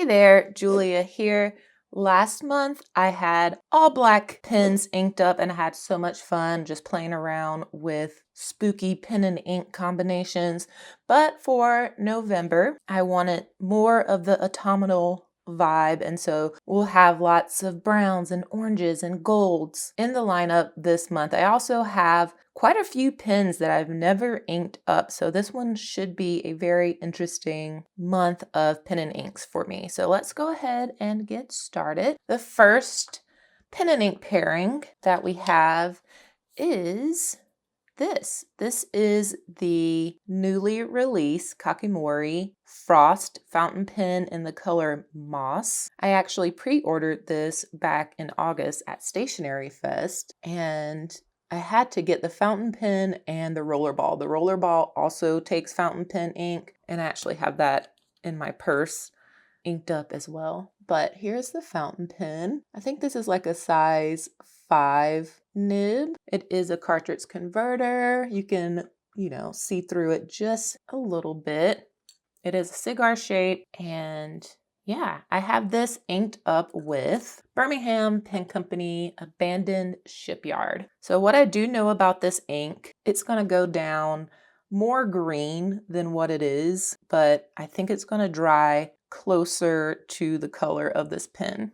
there, Julia here. Last month I had all black pens inked up and I had so much fun just playing around with spooky pen and ink combinations. But for November, I wanted more of the autumnal vibe, and so we'll have lots of browns and oranges and golds in the lineup this month. I also have quite a few pens that I've never inked up, so this one should be a very interesting month of pen and inks for me. So let's go ahead and get started. The first pen and ink pairing that we have is this. This is the newly released Kakimori Frost fountain pen in the color Moss. I actually pre-ordered this back in August at Stationery Fest, and I had to get the fountain pen and the rollerball. The rollerball also takes fountain pen ink, and I actually have that in my purse inked up as well. But here's the fountain pen. I think this is like a size 5 nib. It is a cartridge converter. You can, see through it just a little bit. It is a cigar shape, and yeah, I have this inked up with Birmingham Pen Company Abandoned Shipyard. So what I do know about this ink, it's going to go down more green than what it is, but I think it's going to dry closer to the color of this pen.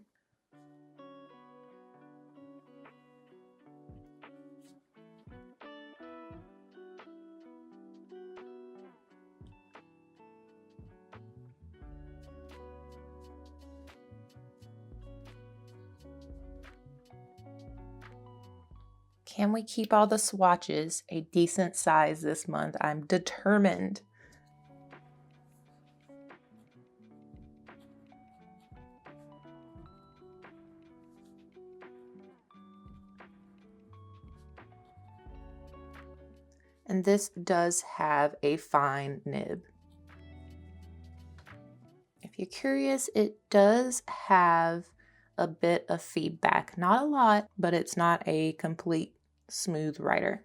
Can we keep all the swatches a decent size this month? I'm determined. And this does have a fine nib. If you're curious, it does have a bit of feedback. Not a lot, but it's not a complete smooth writer.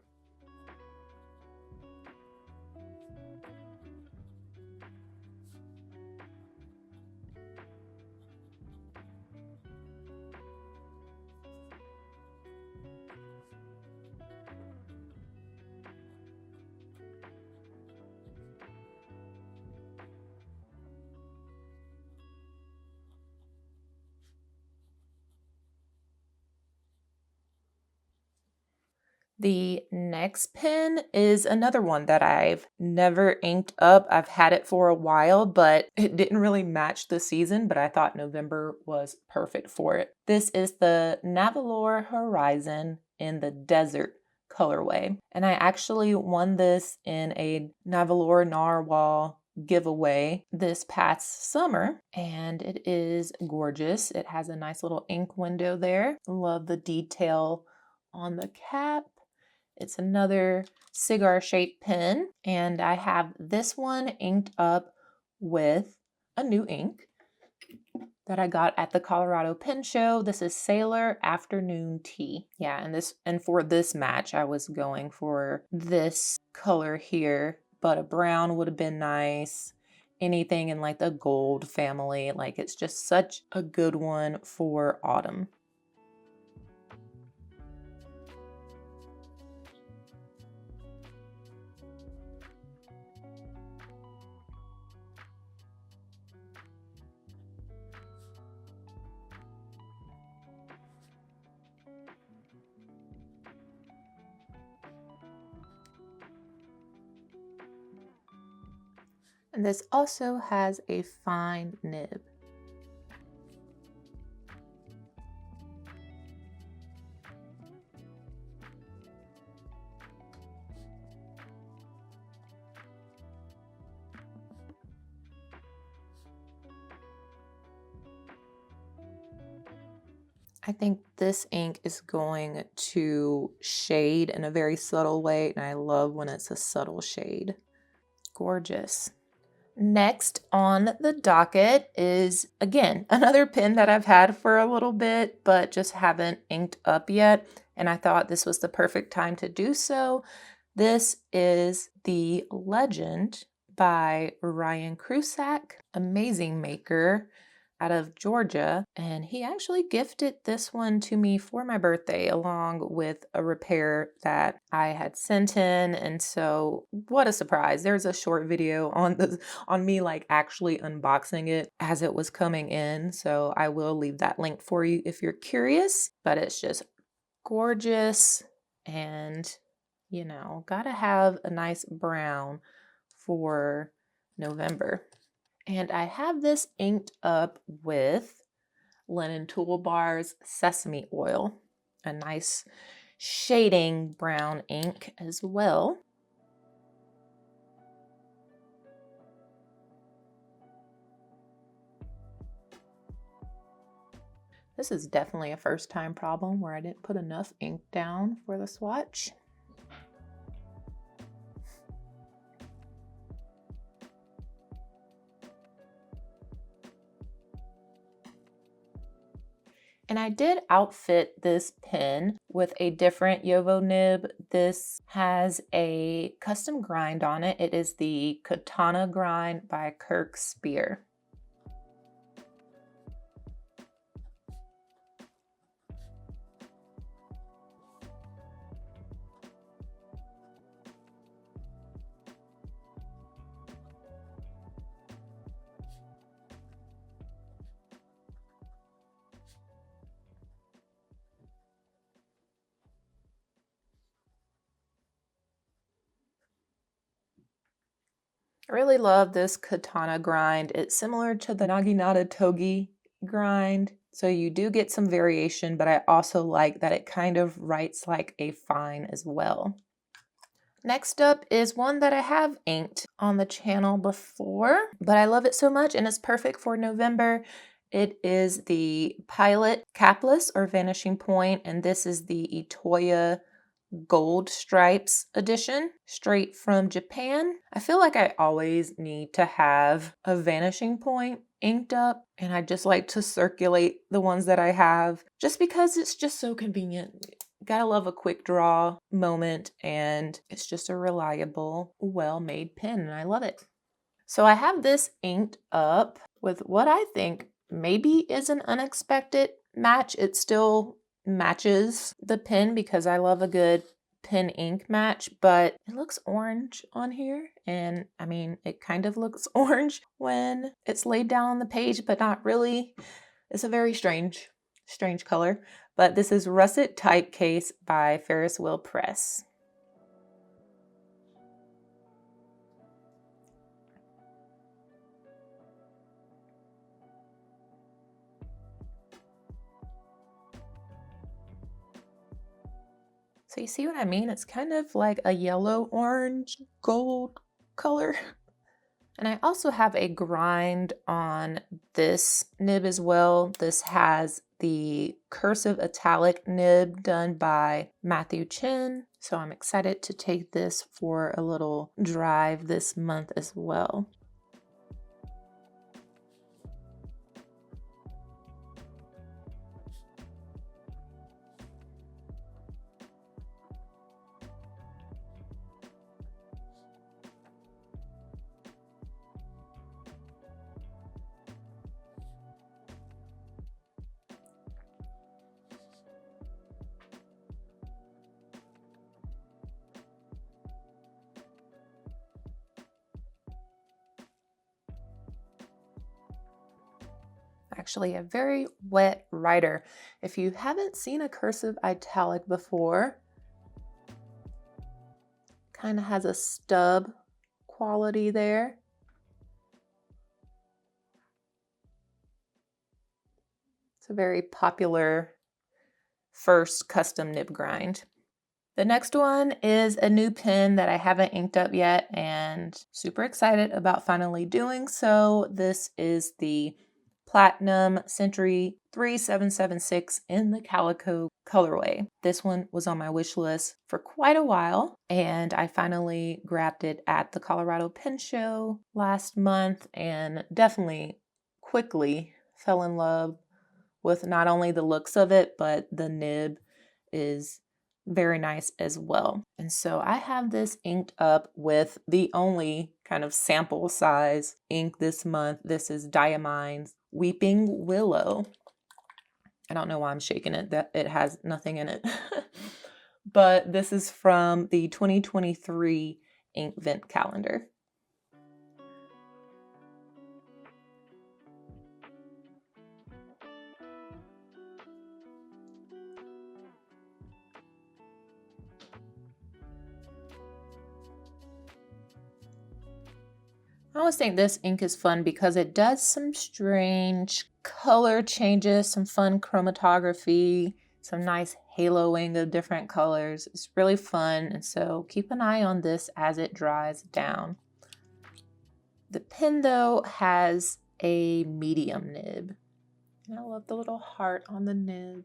The next pen is another one that I've never inked up. I've had it for a while, but it didn't really match the season, but I thought November was perfect for it. This is the Navalore Horizon in the Desert colorway. And I actually won this in a Navalore Narwhal giveaway this past summer, and it is gorgeous. It has a nice little ink window there. Love the detail on the cap. It's another cigar-shaped pen, and I have this one inked up with a new ink that I got at the Colorado Pen Show. This is Sailor Afternoon Tea. Yeah, and for this match, I was going for this color here, but a brown would have been nice. Anything in like the gold family, like it's just such a good one for autumn. And this also has a fine nib. I think this ink is going to shade in a very subtle way, and I love when it's a subtle shade. Gorgeous. Next on the docket is, again, another pen that I've had for a little bit, but just haven't inked up yet, and I thought this was the perfect time to do so. This is The Legend by Ryan Krusak, amazing maker. out of Georgia, and he actually gifted this one to me for my birthday along with a repair that I had sent in. And so what a surprise. There's a short video on me like actually unboxing it as it was coming in. So I will leave that link for you if you're curious, but it's just gorgeous and gotta have a nice brown for November. And I have this inked up with Linen Toolbar's Sesame Oil, a nice shading brown ink as well. This is definitely a first time problem where I didn't put enough ink down for the swatch. And I did outfit this pen with a different Yovo nib. This has a custom grind on it. It is the Katana grind by Kirk Spear. I really love this katana grind. It's similar to the Naginata Togi grind, so you do get some variation, but I also like that it kind of writes like a fine as well. Next up is one that I have inked on the channel before, but I love it so much and it's perfect for November. It is the Pilot Capless or Vanishing Point, and this is the Itoya Gold Stripes edition, straight from Japan. I feel like I always need to have a Vanishing Point inked up, and I just like to circulate the ones that I have just because it's just so convenient. Gotta love a quick draw moment, and it's just a reliable, well-made pen, and I love it. So I have this inked up with what I think maybe is an unexpected match. It still matches the pen because I love a good pen ink match, but it looks orange on here. And I mean, it kind of looks orange when it's laid down on the page, but not really. It's a very strange color. But this is Russet Typecase by Ferris Wheel Press. So you see what I mean? It's kind of like a yellow, orange, gold color. And I also have a grind on this nib as well. This has the cursive italic nib done by Matthew Chin. So I'm excited to take this for a little drive this month as well. Actually a very wet writer. If you haven't seen a cursive italic before, kind of has a stub quality there. It's a very popular first custom nib grind. The next one is a new pen that I haven't inked up yet and super excited about finally doing so. This is the Platinum Century 3776 in the Calico colorway. This one was on my wish list for quite a while, and I finally grabbed it at the Colorado Pen Show last month and definitely quickly fell in love with not only the looks of it, but the nib is very nice as well. And so I have this inked up with the only kind of sample size ink this month. This is Diamine's Weeping Willow. I don't know why I'm shaking it, that it has nothing in it. But this is from the 2023 Inkvent calendar. I always think this ink is fun because it does some strange color changes, some fun chromatography, some nice haloing of different colors. It's really fun, and so keep an eye on this as it dries down. The pen, though, has a medium nib. And I love the little heart on the nib.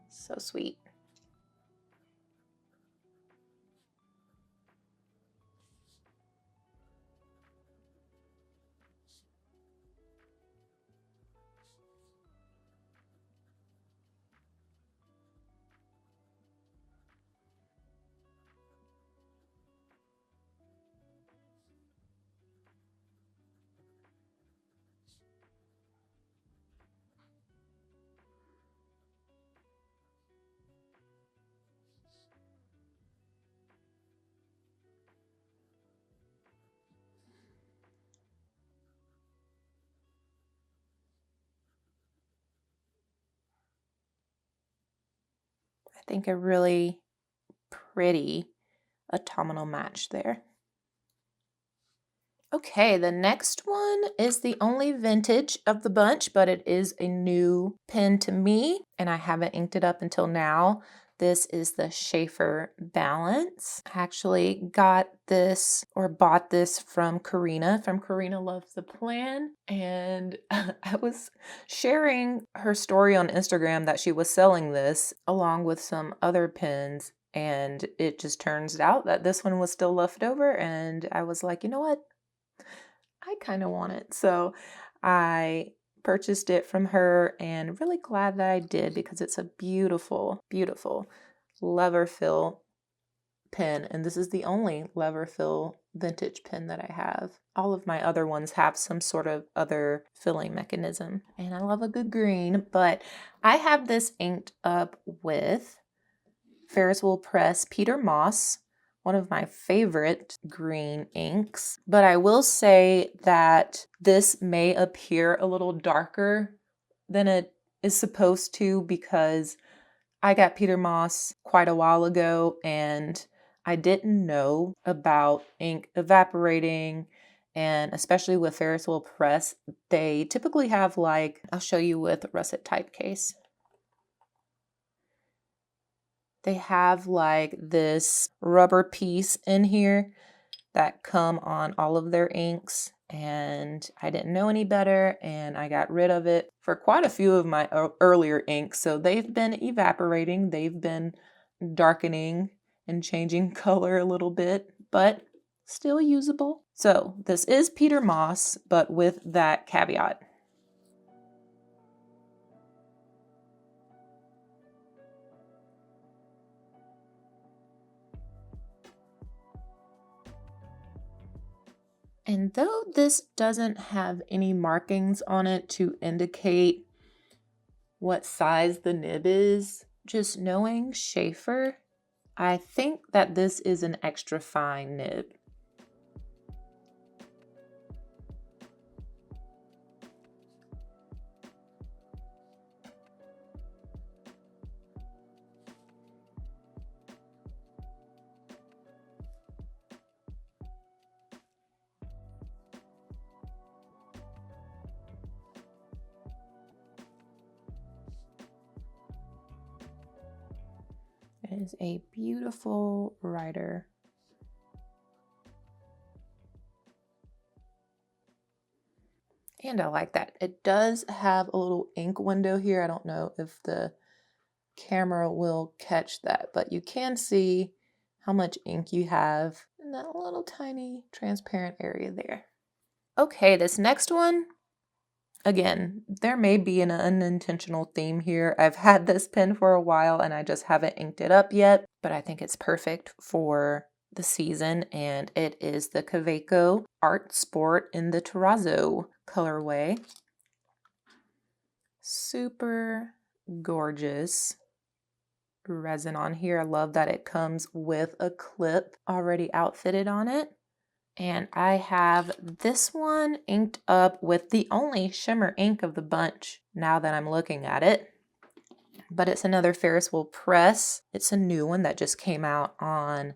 So sweet. I think a really pretty autumnal match there. Okay, the next one is the only vintage of the bunch, but it is a new pen to me, and I haven't inked it up until now. This is the Schaer Balance. I actually got this or bought this from Karina Loves the Plan, and I was sharing her story on Instagram that she was selling this along with some other pens, and it just turns out that this one was still left over, and I was like, you know what? I kind of want it. So I purchased it from her and really glad that I did because it's a beautiful, beautiful lever fill pen. And this is the only lever fill vintage pen that I have. All of my other ones have some sort of other filling mechanism. And I love a good green, but I have this inked up with Ferris Wheel Press Peter Moss, one of my favorite green inks. But I will say that this may appear a little darker than it is supposed to because I got Peter Moss quite a while ago and I didn't know about ink evaporating, and especially with Ferris Wheel Press, they typically have, like, I'll show you with Russet Typecase. They have like this rubber piece in here that come on all of their inks, and I didn't know any better and I got rid of it for quite a few of my earlier inks. So they've been evaporating, they've been darkening and changing color a little bit, but still usable. So this is Peter Moss, but with that caveat. And though this doesn't have any markings on it to indicate what size the nib is, just knowing Schaer, I think that this is an extra fine nib. It is a beautiful writer. And I like that. It does have a little ink window here. I don't know if the camera will catch that, but you can see how much ink you have in that little tiny transparent area there. Okay, this next one, again, there may be an unintentional theme here. I've had this pen for a while and I just haven't inked it up yet, but I think it's perfect for the season, and it is the Kaweco Art Sport in the Terrazzo colorway. super gorgeous resin on here. I love that it comes with a clip already outfitted on it. And I have this one inked up with the only shimmer ink of the bunch now that I'm looking at it. But it's another Ferris wheel press. It's a new one that just came out on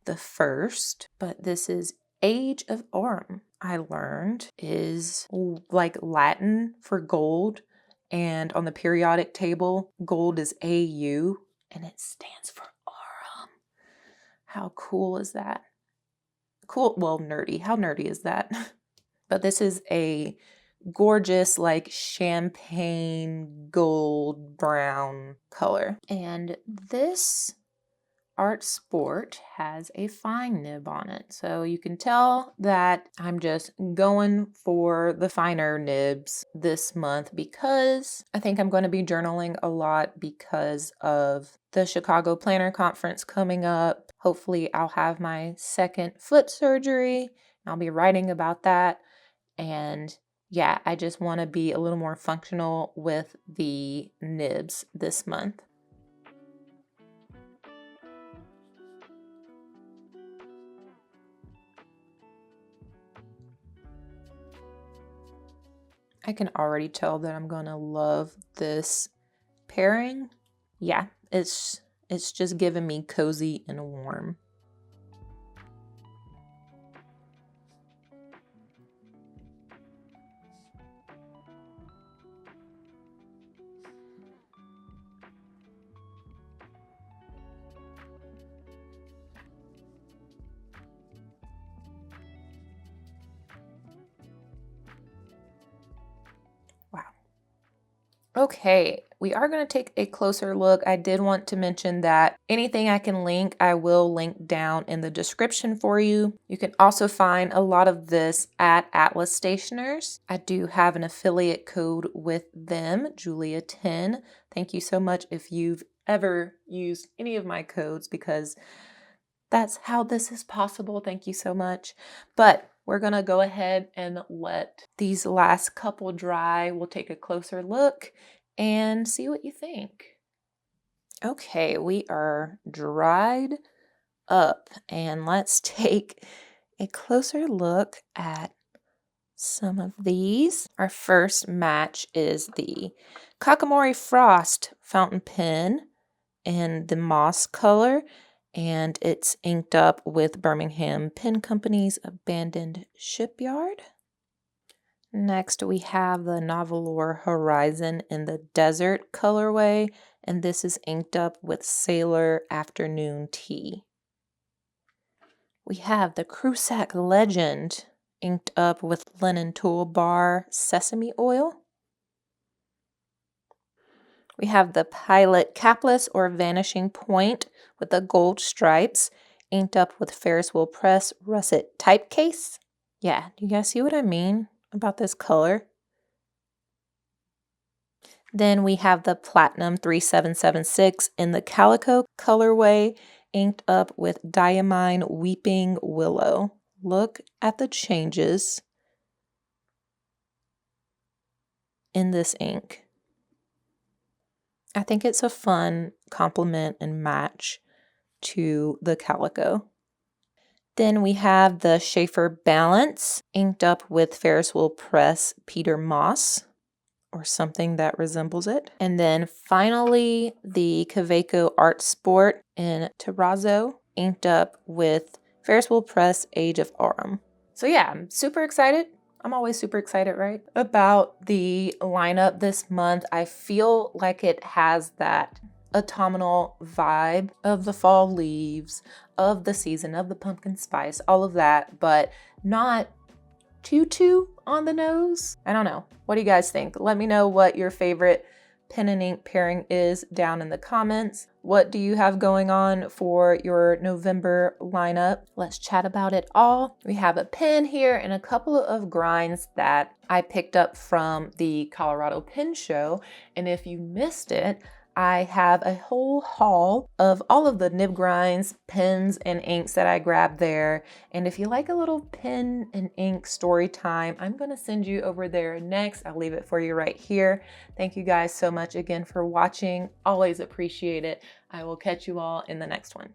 the 1st. But this is Age of Autumn, I learned, is like Latin for gold. And on the periodic table, gold is AU, and it stands for Autumn. How cool is that? Cool, well, nerdy. How nerdy is that? But this is a gorgeous, like champagne gold brown color. And this Art Sport has a fine nib on it. So you can tell that I'm just going for the finer nibs this month because I think I'm going to be journaling a lot because of the Chicago Planner Conference coming up. Hopefully I'll have my 2nd foot surgery. I'll be writing about that. And yeah, I just want to be a little more functional with the nibs this month. I can already tell that I'm gonna love this pairing. Yeah, it's just giving me cozy and warm. Okay, we are going to take a closer look. I did want to mention that anything I can link, I will link down in the description for you. You can also find a lot of this at Atlas Stationers. I do have an affiliate code with them, Julia10. Thank you so much if you've ever used any of my codes because that's how this is possible. Thank you so much. But we're going to go ahead and let these last couple dry. We'll take a closer look and see what you think. Okay, we are dried up and let's take a closer look at some of these. Our first match is the Kakimori Frost fountain pen in the moss color, and it's inked up with Birmingham Pen Company's Abandoned Shipyard. Next, we have the Navalore Horizon in the Desert colorway, and this is inked up with Sailor Afternoon Tea. We have the Crusac Legend inked up with Linen Toolbar Sesame Oil. We have the Pilot Capless or Vanishing Point with the gold stripes, inked up with Ferris Wheel Press Russet Typecase. Yeah, do you guys see what I mean about this color? Then we have the Platinum 3776 in the Calico colorway, inked up with Diamine Weeping Willow. Look at the changes in this ink. I think it's a fun complement and match to the Calico. Then we have the Schaer Balance, inked up with Ferris Wheel Press Peter Moss, or something that resembles it. And then finally, the Kaweco Art Sport in Terrazzo, inked up with Ferris Wheel Press Age of Autumn. So yeah, I'm super excited. I'm always super excited, right? About the lineup this month. I feel like it has that autumnal vibe of the fall leaves, of the season, of the pumpkin spice, all of that, but not too on the nose. I don't know. What do you guys think? Let me know what your favorite pen and ink pairing is down in the comments. What do you have going on for your November lineup? Let's chat about it all. We have a pen here and a couple of grinds that I picked up from the Colorado Pen Show. And if you missed it, I have a whole haul of all of the nib grinds, pens, and inks that I grabbed there. And if you like a little pen and ink story time, I'm going to send you over there next. I'll leave it for you right here. Thank you guys so much again for watching. Always appreciate it. I will catch you all in the next one.